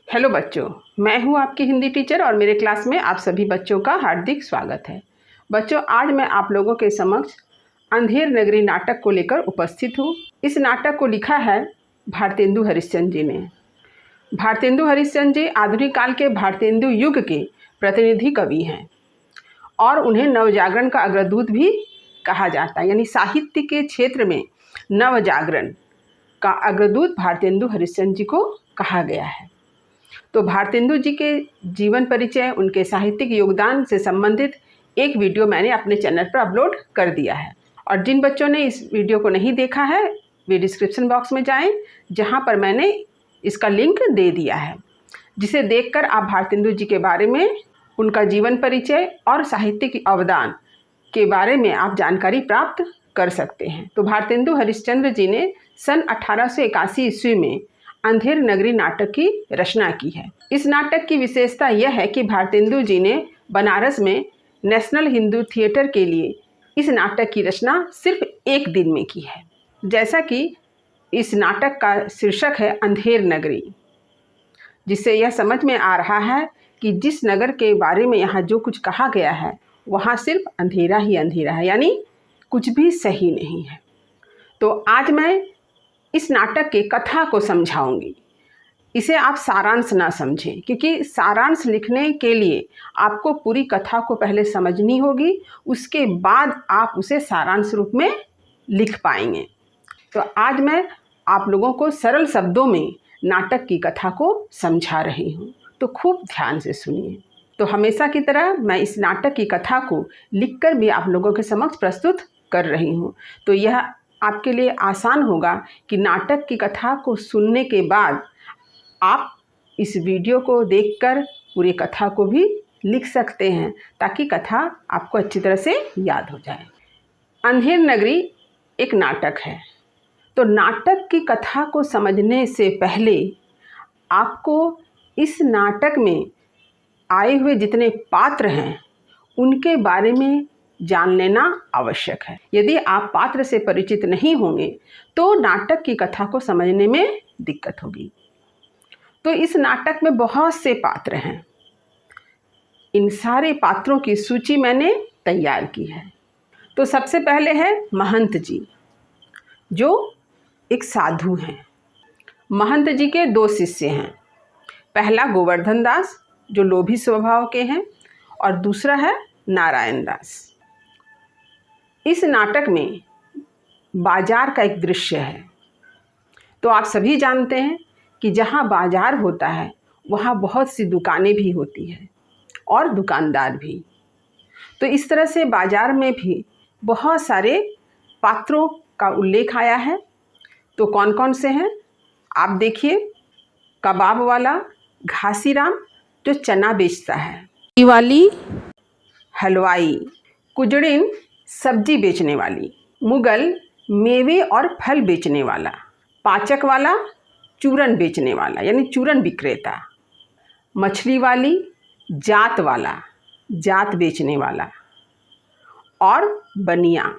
Hello बच्चों, मैं हूं आपकी हिंदी टीचर और मेरे क्लास में आप सभी बच्चों का हार्दिक स्वागत है। बच्चों, आज मैं आप लोगों के समक्ष अंधेर नगरी नाटक को लेकर उपस्थित हूं। इस नाटक को लिखा है भारतेंदु हरिश्चंद्र जी ने। भारतेंदु हरिश्चंद्र जी आधुनिक काल के भारतेंदु युग के प्रतिनिधि कवि हैं और उन्हें नवजागरण का अग्रदूत भी कहा जाता है। यानी साहित्य के क्षेत्र में नवजागरण का अग्रदूत भारतेंदु हरिश्चंद्र जी को कहा गया है। तो भारतेंदु जी के जीवन परिचय, उनके साहित्यिक योगदान से संबंधित एक वीडियो मैंने अपने चैनल पर अपलोड कर दिया है और जिन बच्चों ने इस वीडियो को नहीं देखा है वे डिस्क्रिप्शन बॉक्स में जाएं, जहां पर मैंने इसका लिंक दे दिया है, जिसे देखकर आप भारतेंदु जी के बारे में, उनका जीवन परिचय और साहित्यिक अवदान के बारे में आप जानकारी प्राप्त कर सकते हैं। तो भारतेंदु हरिश्चंद्र जी ने सन 1881 ईस्वी में अंधेर नगरी नाटक की रचना की है। इस नाटक की विशेषता यह है कि भारतेंदु जी ने बनारस में नेशनल हिंदू थिएटर के लिए इस नाटक की रचना सिर्फ एक दिन में की है। जैसा कि इस नाटक का शीर्षक है अंधेर नगरी, जिससे यह समझ में आ रहा है कि जिस नगर के बारे में यहाँ जो कुछ कहा गया है वहाँ सिर्फ अंधेरा ही अंधेरा है, यानी कुछ भी सही नहीं है। तो आज मैं इस नाटक के कथा को समझाऊंगी। इसे आप सारांश ना समझें, क्योंकि सारांश लिखने के लिए आपको पूरी कथा को पहले समझनी होगी, उसके बाद आप उसे सारांश रूप में लिख पाएंगे। तो आज मैं आप लोगों को सरल शब्दों में नाटक की कथा को समझा रही हूँ, तो खूब ध्यान से सुनिए। तो हमेशा की तरह मैं इस नाटक की कथा को लिखकर भी आप लोगों के समक्ष प्रस्तुत कर रही हूँ। तो यह आपके लिए आसान होगा कि नाटक की कथा को सुनने के बाद आप इस वीडियो को देखकर पूरी कथा को भी लिख सकते हैं, ताकि कथा आपको अच्छी तरह से याद हो जाए। अंधेर नगरी एक नाटक है। तो नाटक की कथा को समझने से पहले आपको इस नाटक में आए हुए जितने पात्र हैं उनके बारे में जान लेना आवश्यक है। यदि आप पात्र से परिचित नहीं होंगे तो नाटक की कथा को समझने में दिक्कत होगी। तो इस नाटक में बहुत से पात्र हैं। इन सारे पात्रों की सूची मैंने तैयार की है। तो सबसे पहले है महंत जी, जो एक साधु हैं। महंत जी के दो शिष्य हैं। पहला गोवर्धन दास, जो लोभी स्वभाव के हैं, और दूसरा है नारायण दास। इस नाटक में बाजार का एक दृश्य है। तो आप सभी जानते हैं कि जहाँ बाजार होता है वहाँ बहुत सी दुकानें भी होती हैं और दुकानदार भी। तो इस तरह से बाजार में भी बहुत सारे पात्रों का उल्लेख आया है। तो कौन कौन से हैं आप देखिए। कबाब वाला घासीराम, जो चना बेचता है। वाली हलवाई, कुजड़िन सब्जी बेचने वाली, मुगल मेवे और फल बेचने वाला, पाचक वाला चूरन बेचने वाला यानी चूरन विक्रेता, मछली वाली जात वाला जात बेचने वाला, और बनिया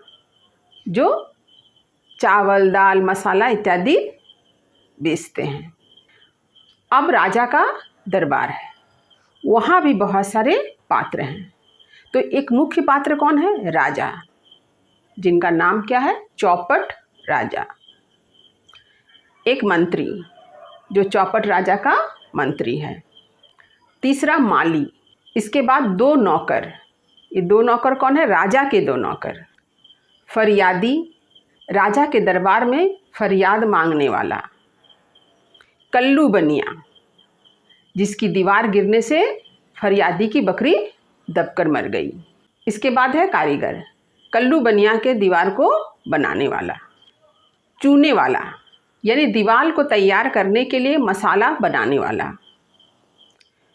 जो चावल दाल मसाला इत्यादि बेचते हैं। अब राजा का दरबार है, वहाँ भी बहुत सारे पात्र हैं। तो एक मुख्य पात्र कौन है? राजा, जिनका नाम क्या है? चौपट राजा। एक मंत्री, जो चौपट राजा का मंत्री है। तीसरा माली। इसके बाद दो नौकर। ये दो नौकर कौन है? राजा के दो नौकर। फरियादी, राजा के दरबार में फरियाद मांगने वाला। कल्लू बनिया, जिसकी दीवार गिरने से फरियादी की बकरी दबकर मर गई। इसके बाद है कारीगर, कल्लू बनिया के दीवार को बनाने वाला। चूने वाला, यानी दीवार को तैयार करने के लिए मसाला बनाने वाला।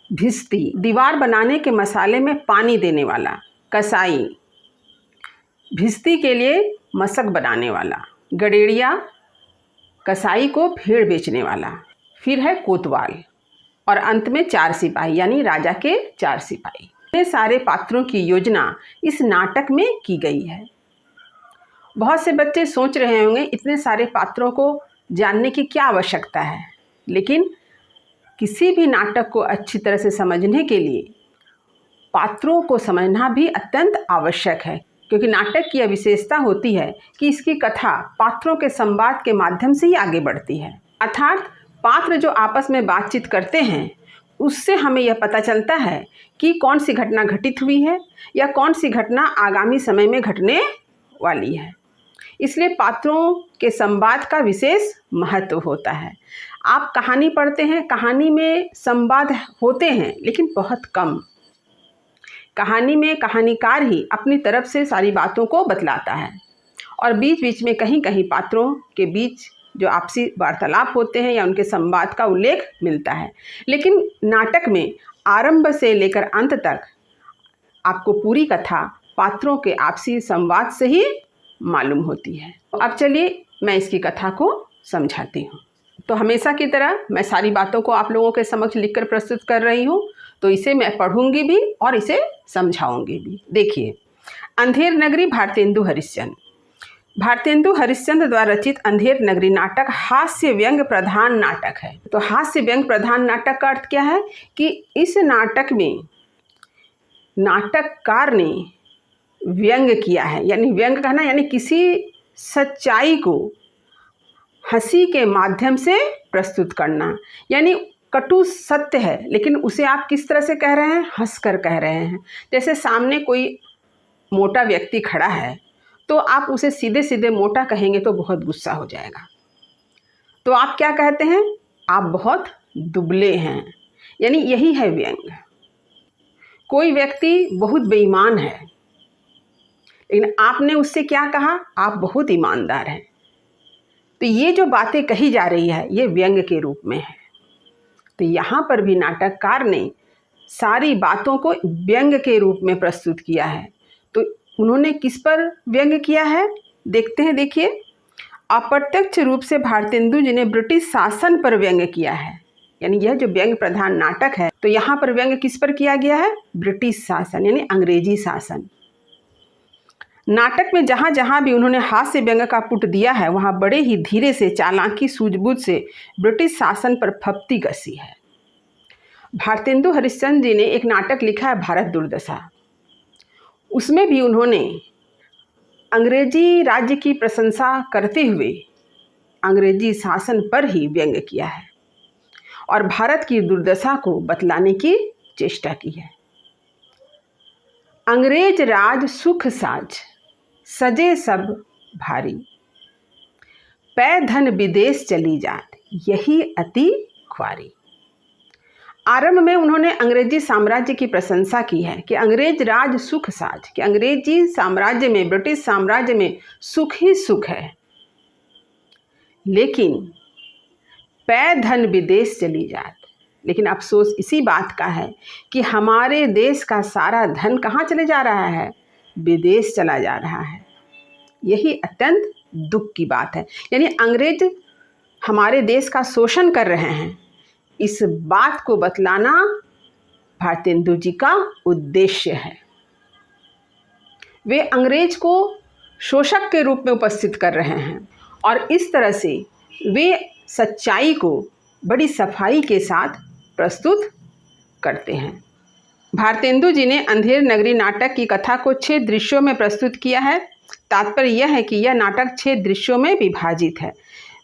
भिस्ती, दीवार बनाने के मसाले में पानी देने वाला। कसाई, भिस्ती के लिए मशक बनाने वाला। गडेड़िया, कसाई को भेड़ बेचने वाला। फिर है कोतवाल, और अंत में चार सिपाही, यानी राजा के चार सिपाही। इतने सारे पात्रों की योजना इस नाटक में की गई है। बहुत से बच्चे सोच रहे होंगे इतने सारे पात्रों को जानने की क्या आवश्यकता है, लेकिन किसी भी नाटक को अच्छी तरह से समझने के लिए पात्रों को समझना भी अत्यंत आवश्यक है, क्योंकि नाटक की यह विशेषता होती है कि इसकी कथा पात्रों के संवाद के माध्यम से ही आगे बढ़ती है। अर्थात पात्र जो आपस में बातचीत करते हैं उससे हमें यह पता चलता है कि कौन सी घटना घटित हुई है या कौन सी घटना आगामी समय में घटने वाली है। इसलिए पात्रों के संवाद का विशेष महत्व होता है। आप कहानी पढ़ते हैं, कहानी में संवाद होते हैं लेकिन बहुत कम। कहानी में कहानीकार ही अपनी तरफ से सारी बातों को बतलाता है और बीच बीच में कहीं कहीं पात्रों के बीच जो आपसी वार्तालाप होते हैं या उनके संवाद का उल्लेख मिलता है। लेकिन नाटक में आरंभ से लेकर अंत तक आपको पूरी कथा पात्रों के आपसी संवाद से ही मालूम होती है। अब चलिए मैं इसकी कथा को समझाती हूँ। तो हमेशा की तरह मैं सारी बातों को आप लोगों के समक्ष लिखकर प्रस्तुत कर रही हूँ, तो इसे मैं पढ़ूंगी भी और इसे समझाऊंगी भी। देखिए, अंधेर नगरी भारतेंदु हरिश्चंद्र। भारतेंदु हरिश्चंद्र द्वारा रचित अंधेर नगरी नाटक हास्य व्यंग प्रधान नाटक है। तो हास्य व्यंग प्रधान नाटक का अर्थ क्या है कि इस नाटक में नाटककार ने व्यंग किया है, यानी व्यंग कहना यानी किसी सच्चाई को हंसी के माध्यम से प्रस्तुत करना। यानी कटु सत्य है लेकिन उसे आप किस तरह से कह रहे हैं, हंसकर कह रहे हैं। जैसे सामने कोई मोटा व्यक्ति खड़ा है तो आप उसे सीधे सीधे मोटा कहेंगे तो बहुत गुस्सा हो जाएगा, तो आप क्या कहते हैं, आप बहुत दुबले हैं, यानी यही है व्यंग। कोई व्यक्ति बहुत बेईमान है लेकिन आपने उससे क्या कहा, आप बहुत ईमानदार हैं। तो ये जो बातें कही जा रही है ये व्यंग के रूप में है। तो यहाँ पर भी नाटककार ने सारी बातों को व्यंग के रूप में प्रस्तुत किया है। तो उन्होंने किस पर व्यंग किया है देखते हैं। देखिए, अप्रत्यक्ष रूप से भारतेंदु जी ने ब्रिटिश शासन पर व्यंग किया है। यानी यह जो व्यंग प्रधान नाटक है तो यहाँ पर व्यंग किस पर किया गया है, ब्रिटिश शासन यानी अंग्रेजी शासन। नाटक में जहाँ जहाँ भी उन्होंने हास्य व्यंग का पुट दिया है वहाँ बड़े ही धीरे से, चालाकी सूझबूझ से ब्रिटिश शासन पर फप्ती कसी है। भारतेंदु हरिश्चंद्र जी ने एक नाटक लिखा है भारत दुर्दशा। उसमें भी उन्होंने अंग्रेजी राज्य की प्रशंसा करते हुए अंग्रेजी शासन पर ही व्यंग किया है और भारत की दुर्दशा को बतलाने की चेष्टा की है। अंग्रेज राज सुख साज सजे सब भारी, पै धन विदेश चली जात यही अति ख्वारी। आरंभ में उन्होंने अंग्रेजी साम्राज्य की प्रशंसा की है कि अंग्रेज राज सुख साज, कि अंग्रेजी साम्राज्य में, ब्रिटिश साम्राज्य में सुख ही सुख है, लेकिन पै धन विदेश चली जात। लेकिन अफसोस इसी बात का है कि हमारे देश का सारा धन कहाँ चले जा रहा है, विदेश चला जा रहा है। यही अत्यंत दुख की बात है। यानी अंग्रेज हमारे देश का शोषण कर रहे हैं, इस बात को बतलाना भारतेंदु जी का उद्देश्य है। वे अंग्रेज को शोषक के रूप में उपस्थित कर रहे हैं और इस तरह से वे सच्चाई को बड़ी सफाई के साथ प्रस्तुत करते हैं। भारतेंदु जी ने अंधेर नगरी नाटक की कथा को 6 दृश्यों में प्रस्तुत किया है। तात्पर्य यह है कि यह नाटक 6 दृश्यों में विभाजित है।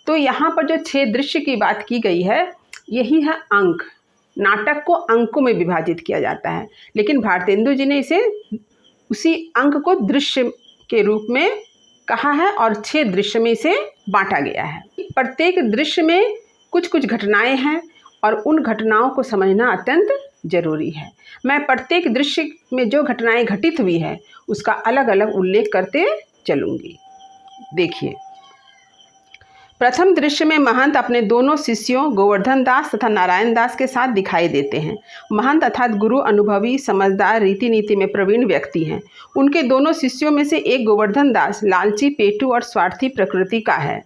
तो यहाँ पर जो 6 दृश्य की बात की गई है यही है अंक। नाटक को अंकों में विभाजित किया जाता है, लेकिन भारतेंदु जी ने इसे उसी अंक को दृश्य के रूप में कहा है और 6 दृश्य में इसे बांटा गया है। प्रत्येक दृश्य में कुछ कुछ घटनाएं हैं और उन घटनाओं को समझना अत्यंत जरूरी है। मैं प्रत्येक दृश्य में जो घटनाएं घटित हुई है उसका अलग अलग उल्लेख करते चलूँगी। देखिए, प्रथम दृश्य में महंत अपने दोनों शिष्यों गोवर्धन दास तथा नारायण दास के साथ दिखाई देते हैं। महंत अर्थात गुरु अनुभवी, समझदार, रीति नीति में प्रवीण व्यक्ति हैं। उनके दोनों शिष्यों में से एक गोवर्धन दास लालची, पेटू और स्वार्थी प्रकृति का है।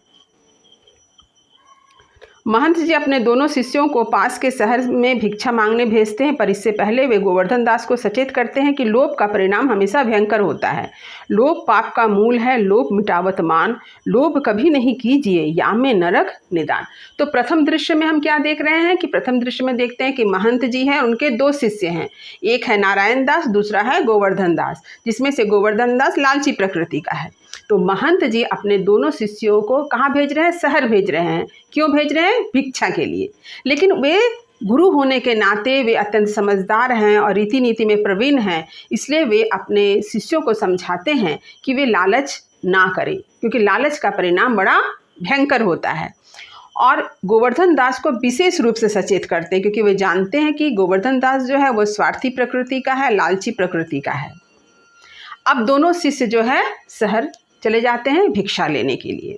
महंत जी अपने दोनों शिष्यों को पास के शहर में भिक्षा मांगने भेजते हैं, पर इससे पहले वे गोवर्धन दास को सचेत करते हैं कि लोभ का परिणाम हमेशा भयंकर होता है। लोभ पाप का मूल है, लोभ मिटावत मान, लोभ कभी नहीं कीजिए, या में नरक निदान। तो प्रथम दृश्य में हम क्या देख रहे हैं कि प्रथम दृश्य में देखते हैं कि महंत जी हैं, उनके दो शिष्य हैं, एक है नारायण दास, दूसरा है गोवर्धन दास, जिसमें से गोवर्धन दास लालची प्रकृति का है। तो महंत जी अपने दोनों शिष्यों को कहाँ भेज रहे हैं? शहर भेज रहे हैं। क्यों भेज रहे हैं? भिक्षा के लिए। लेकिन वे गुरु होने के नाते वे अत्यंत समझदार हैं और रीति नीति में प्रवीण हैं, इसलिए वे अपने शिष्यों को समझाते हैं कि वे लालच ना करें, क्योंकि लालच का परिणाम बड़ा भयंकर होता है। और गोवर्धन दास को विशेष रूप से सचेत करते हैं, क्योंकि वे जानते हैं कि गोवर्धन दास जो है वो स्वार्थी प्रकृति का है, लालची प्रकृति का है। अब दोनों शिष्य जो है शहर चले जाते हैं भिक्षा लेने के लिए।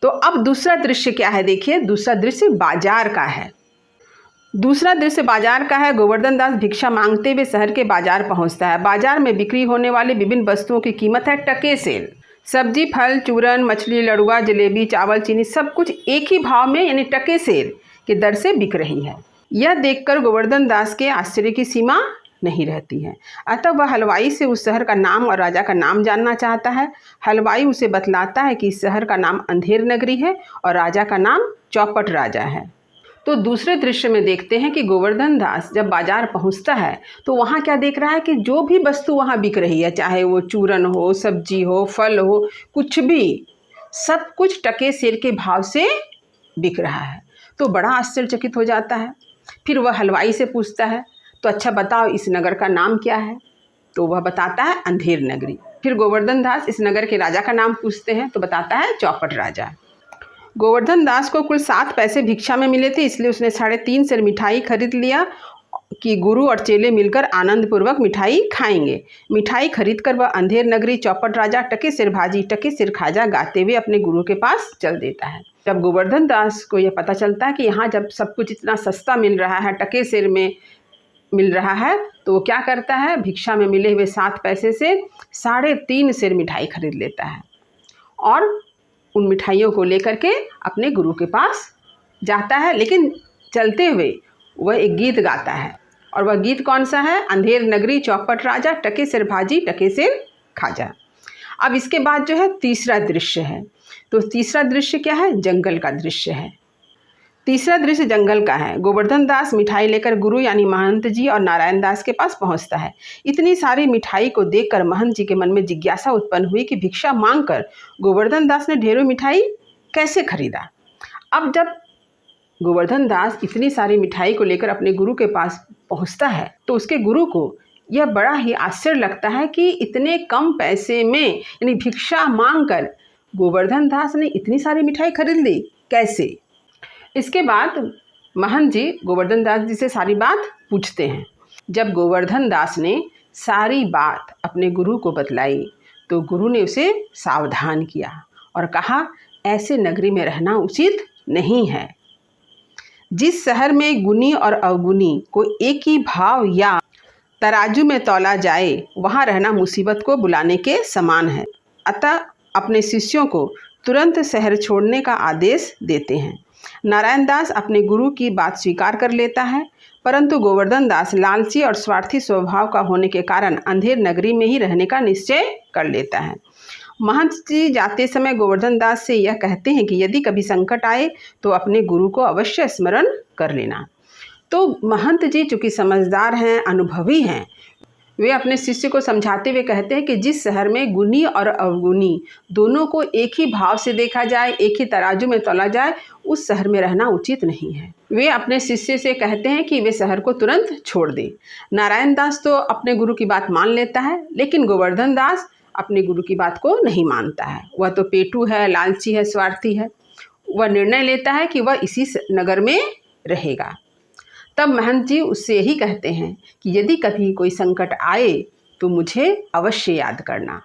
तो अब दूसरा दृश्य क्या है? देखिए, दूसरा दृश्य बाजार का है। दूसरा दृश्य बाजार का है। गोवर्धन दास भिक्षा मांगते हुए शहर के बाजार पहुंचता है। बाजार में बिक्री होने वाली विभिन्न वस्तुओं की कीमत है टके सेर। सब्जी, फल, चूरन, मछली, लड़ुआ, जलेबी, चावल, चीनी सब कुछ एक ही भाव में यानी टके सेर के दर से बिक रही है। यह देखकर गोवर्धन दास के आश्चर्य की सीमा नहीं रहती है। अतः वह हलवाई से उस शहर का नाम और राजा का नाम जानना चाहता है। हलवाई उसे बतलाता है कि इस शहर का नाम अंधेर नगरी है और राजा का नाम चौपट राजा है। तो दूसरे दृश्य में देखते हैं कि गोवर्धन दास जब बाजार पहुंचता है तो वहां क्या देख रहा है कि जो भी वस्तु वहां बिक रही है, चाहे वो चूरन हो, सब्जी हो, फल हो, कुछ भी, सब कुछ टके सेर के भाव से बिक रहा है। तो बड़ा आश्चर्यचकित हो जाता है। फिर वह हलवाई से पूछता है, तो अच्छा बताओ इस नगर का नाम क्या है? तो वह बताता है अंधेर नगरी। फिर गोवर्धन दास इस नगर के राजा का नाम पूछते हैं, तो बताता है चौपट राजा। गोवर्धन दास को कुल 7 पैसे भिक्षा में मिले थे, इसलिए उसने 3.5 सेर मिठाई खरीद लिया कि गुरु और चेले मिलकर आनंद पूर्वक मिठाई खाएंगे। मिठाई खरीद कर वह अंधेर नगरी, चौपट राजा, टके सिर भाजी, टके सिर खाजा गाते हुए अपने गुरु के पास चल देता है। जब गोवर्धन दास को यह पता चलता है कि यहाँ जब सब कुछ इतना सस्ता मिल रहा है, टके सिर में मिल रहा है, तो वो क्या करता है? भिक्षा में मिले हुए 7 पैसे से 3.5 सेर मिठाई खरीद लेता है और उन मिठाइयों को लेकर के अपने गुरु के पास जाता है। लेकिन चलते हुए वह एक गीत गाता है, और वह गीत कौन सा है? अंधेर नगरी, चौपट राजा, टके सिर भाजी, टके सिर खाजा। अब इसके बाद जो है तीसरा दृश्य है। तो तीसरा दृश्य क्या है? जंगल का दृश्य है। तीसरा दृश्य जंगल का है। गोवर्धन दास मिठाई लेकर गुरु यानी महंत जी और नारायण दास के पास पहुंचता है। इतनी सारी मिठाई को देखकर महंत जी के मन में जिज्ञासा उत्पन्न हुई कि भिक्षा मांगकर गोवर्धन दास ने ढेरों मिठाई कैसे खरीदा। अब जब गोवर्धन दास इतनी सारी मिठाई को लेकर अपने गुरु के पास पहुंचता है तो उसके गुरु को यह बड़ा ही आश्चर्य लगता है कि इतने कम पैसे में यानी भिक्षा मांगकर गोवर्धन दास ने इतनी सारी मिठाई खरीद ली, कैसे? इसके बाद महंत जी गोवर्धन दास जी से सारी बात पूछते हैं। जब गोवर्धन दास ने सारी बात अपने गुरु को बतलाई तो गुरु ने उसे सावधान किया और कहा, ऐसे नगरी में रहना उचित नहीं है। जिस शहर में गुनी और अवगुनी को एक ही भाव या तराजू में तौला जाए, वहाँ रहना मुसीबत को बुलाने के समान है। अतः अपने शिष्यों को तुरंत शहर छोड़ने का आदेश देते हैं। नारायण दास अपने गुरु की बात स्वीकार कर लेता है, परंतु गोवर्धन दास लालची और स्वार्थी स्वभाव का होने के कारण अंधेर नगरी में ही रहने का निश्चय कर लेता है। महंत जी जाते समय गोवर्धन दास से यह कहते हैं कि यदि कभी संकट आए तो अपने गुरु को अवश्य स्मरण कर लेना। तो महंत जी चूँकि समझदार हैं, अनुभवी हैं, वे अपने शिष्य को समझाते हुए कहते हैं कि जिस शहर में गुनी और अवगुनी दोनों को एक ही भाव से देखा जाए, एक ही तराजू में तौला जाए, उस शहर में रहना उचित नहीं है। वे अपने शिष्य से कहते हैं कि वे शहर को तुरंत छोड़ दें। नारायण दास तो अपने गुरु की बात मान लेता है, लेकिन गोवर्धन दास अपने गुरु की बात को नहीं मानता है। वह तो पेटू है, लालची है, स्वार्थी है। वह निर्णय लेता है कि वह इसी नगर में रहेगा। तब महंत जी उससे यही कहते हैं कि यदि कभी कोई संकट आए तो मुझे अवश्य याद करना।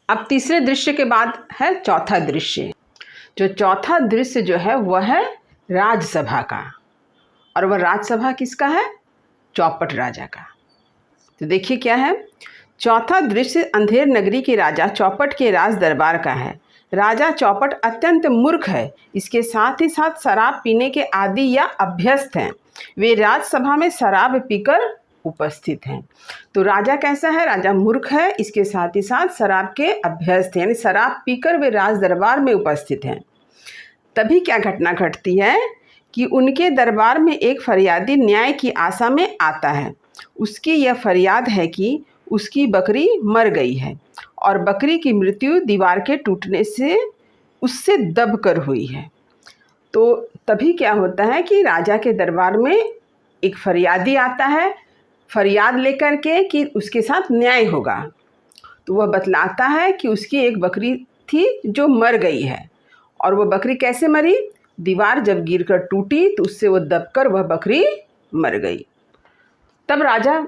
अब तीसरे दृश्य के बाद है चौथा दृश्य। जो चौथा दृश्य जो है वह है राजसभा का, और वह राजसभा किसका है? चौपट राजा का। तो देखिए क्या है। चौथा दृश्य अंधेर नगरी के राजा चौपट के राज दरबार का है। राजा चौपट अत्यंत मूर्ख है, इसके साथ ही साथ शराब पीने के आदी या अभ्यस्त हैं। वे राजसभा में शराब पीकर उपस्थित हैं। तो राजा कैसा है? राजा मूर्ख है, इसके साथ ही साथ शराब के अभ्यस्त हैं, यानी शराब पीकर वे राज दरबार में उपस्थित हैं। तभी क्या घटना घटती है कि उनके दरबार में एक फरियादी न्याय की आशा में आता है। उसकी यह फरियाद है कि उसकी बकरी मर गई है और बकरी की मृत्यु दीवार के टूटने से उससे दबकर हुई है। तो तभी क्या होता है कि राजा के दरबार में एक फरियादी आता है, फरियाद लेकर के कि उसके साथ न्याय होगा। तो वह बतलाता है कि उसकी एक बकरी थी जो मर गई है, और वह बकरी कैसे मरी? दीवार जब गिरकर टूटी तो उससे वो दबकर वह बकरी मर गई। तब राजा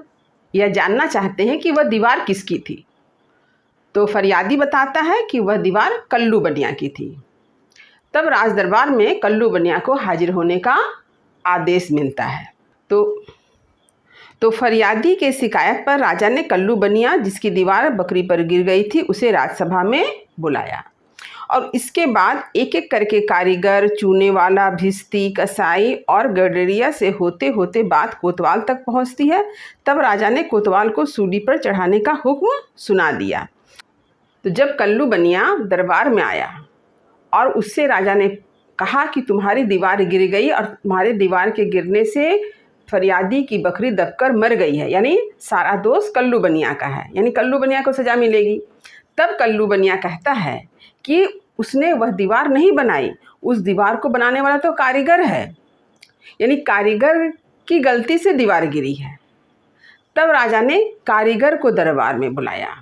यह जानना चाहते हैं कि वह दीवार किसकी थी। तो फरियादी बताता है कि वह दीवार कल्लू बनिया की थी। तब राज दरबार में कल्लू बनिया को हाजिर होने का आदेश मिलता है। तो फरियादी के शिकायत पर राजा ने कल्लू बनिया, जिसकी दीवार बकरी पर गिर गई थी, उसे राजसभा में बुलाया। और इसके बाद एक एक करके कारीगर, चूने वाला, भिस्ती, कसाई और गडरिया से होते होते बात कोतवाल तक पहुंचती है। तब राजा ने कोतवाल को सूली पर चढ़ाने का हुक्म सुना दिया। तो जब कल्लू बनिया दरबार में आया और उससे राजा ने कहा कि तुम्हारी दीवार गिर गई और तुम्हारे दीवार के गिरने से फरियादी की बकरी दबकर मर गई है, यानी सारा दोष कल्लू बनिया का है, यानी कल्लू बनिया को सज़ा मिलेगी। तब कल्लू बनिया कहता है कि उसने वह दीवार नहीं बनाई, उस दीवार को बनाने वाला तो कारीगर है, यानी कारीगर की गलती से दीवार गिरी है। तब राजा ने कारीगर को दरबार में बुलाया।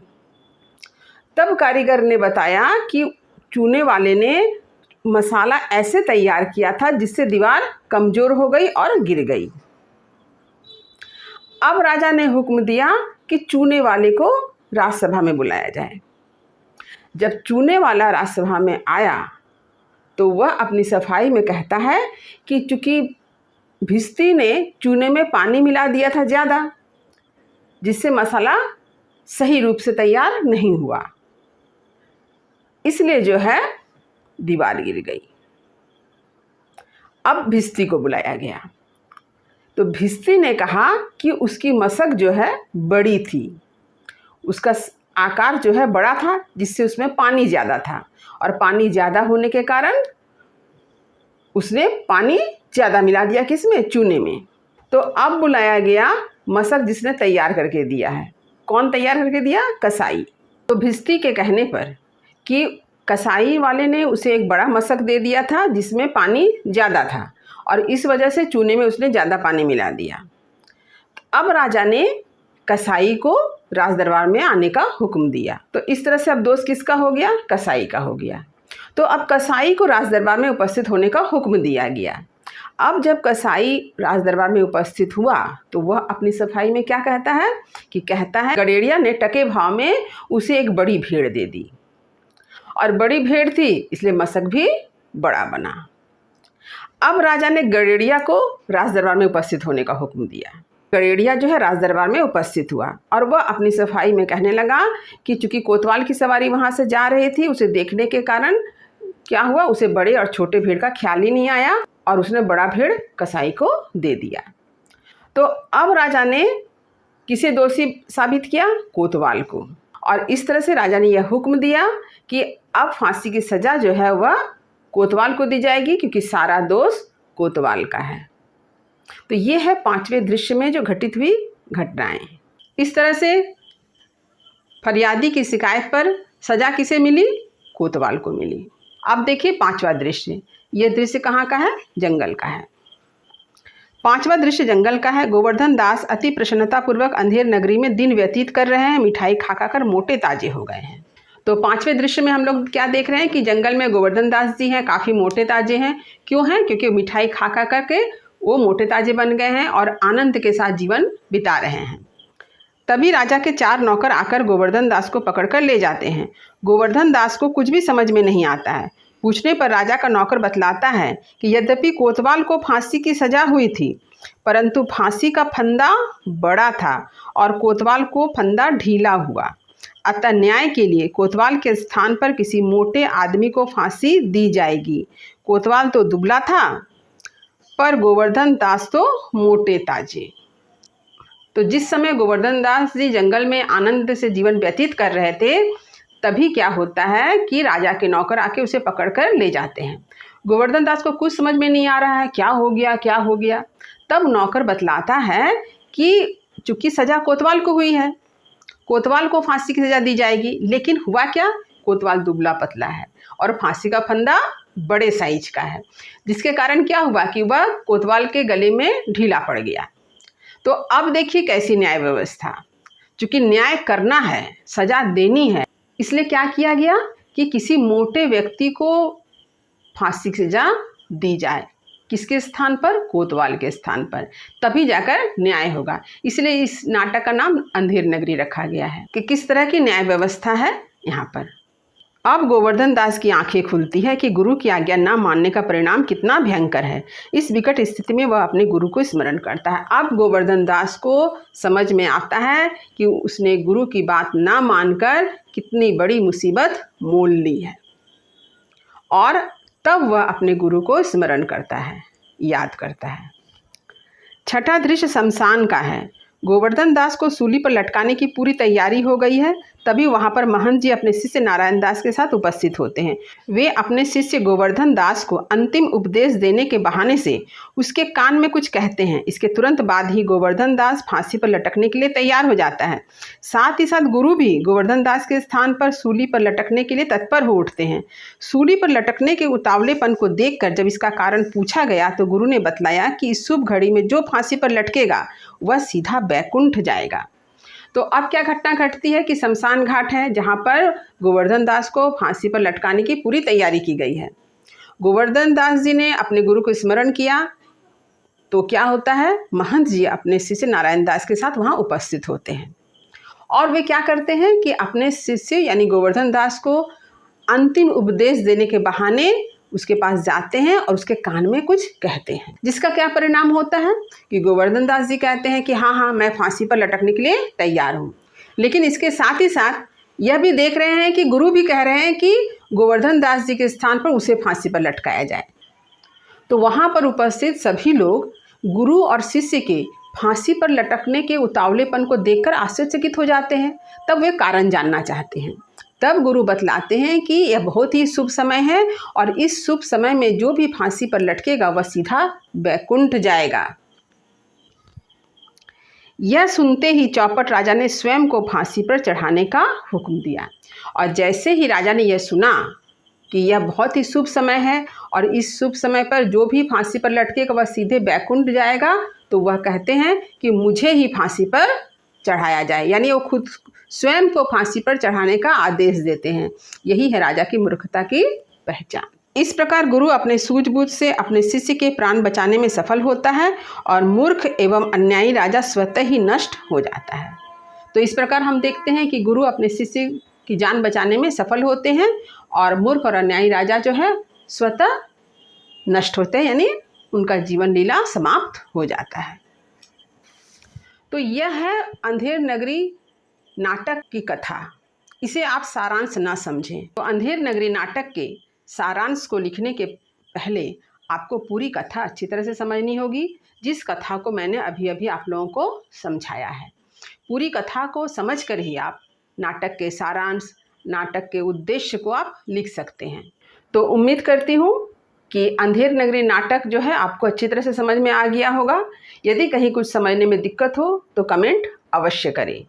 तब कारीगर ने बताया कि चूने वाले ने मसाला ऐसे तैयार किया था जिससे दीवार कमज़ोर हो गई और गिर गई। अब राजा ने हुक्म दिया कि चूने वाले को राजसभा में बुलाया जाए। जब चूने वाला राजसभा में आया तो वह अपनी सफाई में कहता है कि चूँकि भिस्ती ने चूने में पानी मिला दिया था ज़्यादा, जिससे मसाला सही रूप से तैयार नहीं हुआ, इसलिए जो है दीवार गिर गई। अब भिस्ती को बुलाया गया तो भिस्ती ने कहा कि उसकी मशक जो है बड़ी थी, उसका आकार जो है बड़ा था, जिससे उसमें पानी ज़्यादा था, और पानी ज़्यादा होने के कारण उसने पानी ज़्यादा मिला दिया किसमें? चूने में। तो अब बुलाया गया मशक जिसने तैयार करके दिया है। कौन तैयार करके दिया? कसाई। तो भिस्ती के कहने पर कि कसाई वाले ने उसे एक बड़ा मशक दे दिया था जिसमें पानी ज़्यादा था, और इस वजह से चूने में उसने ज़्यादा पानी मिला दिया। अब राजा ने कसाई को राज दरबार में आने का हुक्म दिया। तो इस तरह से अब दोष किसका हो गया? कसाई का हो गया। तो अब कसाई को राज दरबार में उपस्थित होने का हुक्म दिया गया। अब जब कसाई राज दरबार में उपस्थित हुआ तो वह अपनी सफाई में क्या कहता है कि गडेरिया ने टके भाव में उसे एक बड़ी भेड़ दे दी, और बड़ी भेड़ थी इसलिए मशक भी बड़ा बना। अब राजा ने गडेरिया को राज दरबार में उपस्थित होने का हुक्म दिया। गडेरिया जो है राज दरबार में उपस्थित हुआ और वह अपनी सफाई में कहने लगा कि चूंकि कोतवाल की सवारी वहाँ से जा रही थी, उसे देखने के कारण क्या हुआ, उसे बड़े और छोटे भेड़ का ख्याल ही नहीं आया और उसने बड़ा भेड़ कसाई को दे दिया। तो अब राजा ने किसे दोषी साबित किया? कोतवाल को। और इस तरह से राजा ने यह हुक्म दिया कि अब फांसी की सज़ा जो है वह कोतवाल को दी जाएगी, क्योंकि सारा दोष कोतवाल का है। तो ये है 5वें दृश्य में जो घटित हुई घटनाएं। इस तरह से फरियादी की शिकायत पर सज़ा किसे मिली? कोतवाल को मिली। अब देखिए 5वां दृश्य। ये दृश्य कहाँ का है? जंगल का है। 5वां दृश्य जंगल का है। गोवर्धन दास अति प्रसन्नतापूर्वक अंधेर नगरी में दिन व्यतीत कर रहे हैं। मिठाई खा कर मोटे ताजे हो गए हैं। तो 5वें दृश्य में हम लोग क्या देख रहे हैं कि जंगल में गोवर्धन दास जी हैं, काफ़ी मोटे ताजे हैं। क्यों हैं? क्योंकि मिठाई खा करके वो मोटे ताजे बन गए हैं और आनंद के साथ जीवन बिता रहे हैं। तभी राजा के 4 नौकर आकर गोवर्धन दास को पकड़कर ले जाते हैं। गोवर्धन दास को कुछ भी समझ में नहीं आता है। पूछने पर राजा का नौकर बतलाता है कि यद्यपि कोतवाल को फांसी की सज़ा हुई थी, परंतु फांसी का फंदा बड़ा था और कोतवाल को फंदा ढीला हुआ। अतः न्याय के लिए कोतवाल के स्थान पर किसी मोटे आदमी को फांसी दी जाएगी। कोतवाल तो दुबला था, पर गोवर्धन दास तो मोटे ताजे। तो जिस समय गोवर्धन दास जी जंगल में आनंद से जीवन व्यतीत कर रहे थे, तभी क्या होता है कि राजा के नौकर आके उसे पकड़कर ले जाते हैं। गोवर्धन दास को कुछ समझ में नहीं आ रहा है, क्या हो गया क्या हो गया। तब नौकर बतलाता है कि चूंकि सजा कोतवाल को हुई है, कोतवाल को फांसी की सजा दी जाएगी। लेकिन हुआ क्या, कोतवाल दुबला पतला है और फांसी का फंदा बड़े साइज का है, जिसके कारण क्या हुआ कि वह कोतवाल के गले में ढीला पड़ गया। तो अब देखिए कैसी न्याय व्यवस्था, चूंकि न्याय करना है, सजा देनी है, इसलिए क्या किया गया कि किसी मोटे व्यक्ति को फांसी की सजा दी जाए। किसके स्थान पर, कोतवाल के स्थान पर, तभी जाकर न्याय होगा। इसलिए इस नाटक का नाम अंधेर नगरी रखा गया है कि किस तरह की न्याय व्यवस्था है यहाँ पर। अब गोवर्धन दास की आंखें खुलती है कि गुरु की आज्ञा ना मानने का परिणाम कितना भयंकर है। इस विकट स्थिति में वह अपने गुरु को स्मरण करता है। अब गोवर्धन दास को समझ में आता है कि उसने गुरु की बात ना मानकर कितनी बड़ी मुसीबत मोल ली है, और तब वह अपने गुरु को स्मरण करता है, याद करता है। छठा दृश्य शमशान का है। गोवर्धन दास को सूली पर लटकाने की पूरी तैयारी हो गई है। तभी वहाँ पर महंत जी अपने शिष्य नारायण दास के साथ उपस्थित होते हैं। वे अपने शिष्य गोवर्धन दास को अंतिम उपदेश देने के बहाने से उसके कान में कुछ कहते हैं। इसके तुरंत बाद ही गोवर्धन दास फांसी पर लटकने के लिए तैयार हो जाता है। साथ ही साथ गुरु भी गोवर्धन दास के स्थान पर सूली पर लटकने के लिए तत्पर हो उठते हैं। सूली पर लटकने के उतावलेपन को देखकर जब इसका कारण पूछा गया तो गुरु ने बतलाया कि इस शुभ घड़ी में जो फांसी पर लटकेगा वह सीधा बैकुंठ जाएगा। तो अब क्या घटना घटती है कि शमशान घाट है, जहाँ पर गोवर्धन दास को फांसी पर लटकाने की पूरी तैयारी की गई है। गोवर्धन दास जी ने अपने गुरु को स्मरण किया तो क्या होता है, महंत जी अपने शिष्य नारायण दास के साथ वहाँ उपस्थित होते हैं और वे क्या करते हैं कि अपने शिष्य यानी गोवर्धन दास को अंतिम उपदेश देने के बहाने उसके पास जाते हैं और उसके कान में कुछ कहते हैं, जिसका क्या परिणाम होता है कि गोवर्धन दास जी कहते हैं कि हाँ मैं फांसी पर लटकने के लिए तैयार हूँ। लेकिन इसके साथ ही साथ यह भी देख रहे हैं कि गुरु भी कह रहे हैं कि गोवर्धन दास जी के स्थान पर उसे फांसी पर लटकाया जाए। तो वहाँ पर उपस्थित सभी लोग गुरु और शिष्य के फांसी पर लटकने के उतावलेपन को देखकर आश्चर्यचकित हो जाते हैं। तब वे कारण जानना चाहते हैं। तब गुरु बतलाते हैं कि यह बहुत ही शुभ समय है और इस शुभ समय में जो भी फांसी पर लटकेगा वह सीधा बैकुंठ जाएगा। यह सुनते ही चौपट राजा ने स्वयं को फांसी पर चढ़ाने का हुक्म दिया। और जैसे ही राजा ने यह सुना कि यह बहुत ही शुभ समय है और इस शुभ समय पर जो भी फांसी पर लटकेगा वह सीधे बैकुंठ जाएगा, तो वह कहते हैं कि मुझे ही फांसी पर चढ़ाया जाए, यानी वो खुद स्वयं को फांसी पर चढ़ाने का आदेश देते हैं। यही है राजा की मूर्खता की पहचान। इस प्रकार गुरु अपने सूझबूझ से अपने शिष्य के प्राण बचाने में सफल होता है और मूर्ख एवं अन्यायी राजा स्वतः ही नष्ट हो जाता है। तो इस प्रकार हम देखते हैं कि गुरु अपने शिष्य की जान बचाने में सफल होते हैं और मूर्ख और अन्यायी राजा जो है स्वतः नष्ट होते हैं, यानी उनका जीवन लीला समाप्त हो जाता है। तो यह है अंधेर नगरी नाटक की कथा। इसे आप सारांश ना समझें। तो अंधेर नगरी नाटक के सारांश को लिखने के पहले आपको पूरी कथा अच्छी तरह से समझनी होगी, जिस कथा को मैंने अभी अभी आप लोगों को समझाया है। पूरी कथा को समझकर ही आप नाटक के सारांश, नाटक के उद्देश्य को आप लिख सकते हैं। तो उम्मीद करती हूँ कि अंधेर नगरी नाटक जो है आपको अच्छी तरह से समझ में आ गया होगा। यदि कहीं कुछ समझने में दिक्कत हो तो कमेंट अवश्य करें,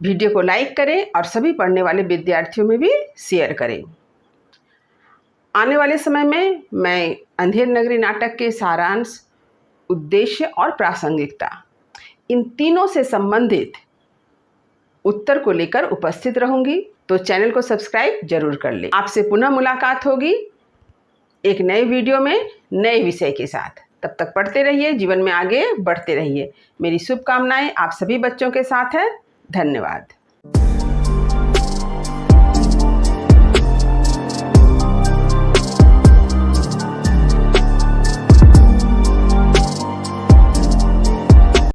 वीडियो को लाइक करें और सभी पढ़ने वाले विद्यार्थियों में भी शेयर करें। आने वाले समय में मैं अंधेर नगरी नाटक के सारांश, उद्देश्य और प्रासंगिकता, इन तीनों से संबंधित उत्तर को लेकर उपस्थित रहूंगी। तो चैनल को सब्सक्राइब जरूर कर लें। आपसे पुनः मुलाकात होगी एक नए वीडियो में नए विषय के साथ। तब तक पढ़ते रहिए, जीवन में आगे बढ़ते रहिए। मेरी शुभकामनाएं आप सभी बच्चों के साथ है। धन्यवाद।